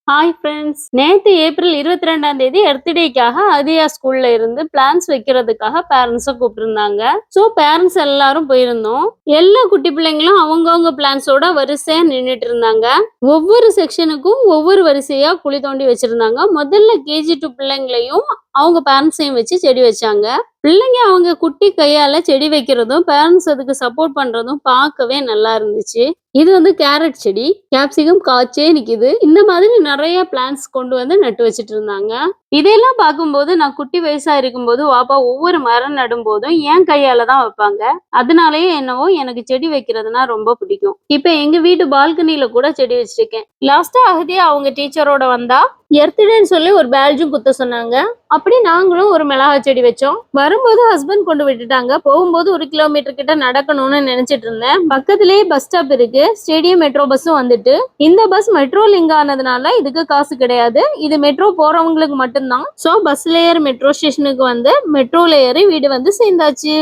Hi friends. நேத்து April 22ஆம் தேதி earth டேக்காக அதியா ஸ்கூல்ல இருந்து பிளான்ஸ் வைக்கிறதுக்காக பேரண்ட்ஸ கூப்பிட்டுருந்தாங்க. பேரண்ட்ஸ் எல்லாரும் போயிருந்தோம். எல்லா குட்டி பிள்ளைங்களும் அவங்கவங்க பிளான்ஸோட வரிசையா நின்னுட்டு இருந்தாங்க. ஒவ்வொரு செக்ஷனுக்கும் ஒவ்வொரு வரிசையா குழி தோண்டி வச்சிருந்தாங்க. முதல்ல கேஜி 2 பிள்ளைங்களையும் அவங்க பேரண்ட்ஸையும் வச்சு செடி வச்சாங்க. பிள்ளைங்க அவங்க குட்டி கையால செடி வைக்கிறதும் பேரண்ட்ஸ் அதுக்கு சப்போர்ட் பண்றதும் பார்க்கவே நல்லா இருந்துச்சு. இது வந்து கேரட் செடி, கேப்சிகம் காய்ச்சே நிக்குது. இந்த மாதிரி நிறைய பிளான்ட்ஸ் கொண்டு வந்து நட்டு வச்சுட்டு இருந்தாங்க. இதெல்லாம் பார்க்கும்போது நான் குட்டி வயசா இருக்கும்போது வாப்பா ஒவ்வொரு மரம் நடும்போதும் என் கையால தான் வைப்பாங்க. அதனாலயே என்னவோ எனக்கு செடி வைக்கிறதுனா ரொம்ப பிடிக்கும். இப்ப எங்க வீட்டு பால்கனில கூட செடி வச்சிருக்கேன். லாஸ்டா அகதியா அவங்க டீச்சரோட வந்தா எர்த்டேன்னு சொல்லி ஒரு பேட்ஜும் குத்த சொன்னாங்க. அப்படி நாங்களும் ஒரு மிளகா செடி வச்சோம். வரும்போது ஹஸ்பண்ட் கொண்டு விட்டுட்டாங்க. போகும்போது 1 கிலோமீட்டர் கிட்ட நடக்கணும்னு நினைச்சிட்டு இருந்தேன். பக்கத்திலேயே பஸ் ஸ்டாப் இருக்கு. ஸ்டேடியம் மெட்ரோ பஸ்ஸும் வந்துட்டு. இந்த பஸ் மெட்ரோ லிங்க் ஆனதுனால இதுக்கு காசு கிடையாது. இது மெட்ரோ போறவங்களுக்கு மட்டும்தான். பஸ்ல ஏறி மெட்ரோ ஸ்டேஷனுக்கு வந்து மெட்ரோல ஏறி வீடு வந்து சேர்ந்தாச்சு.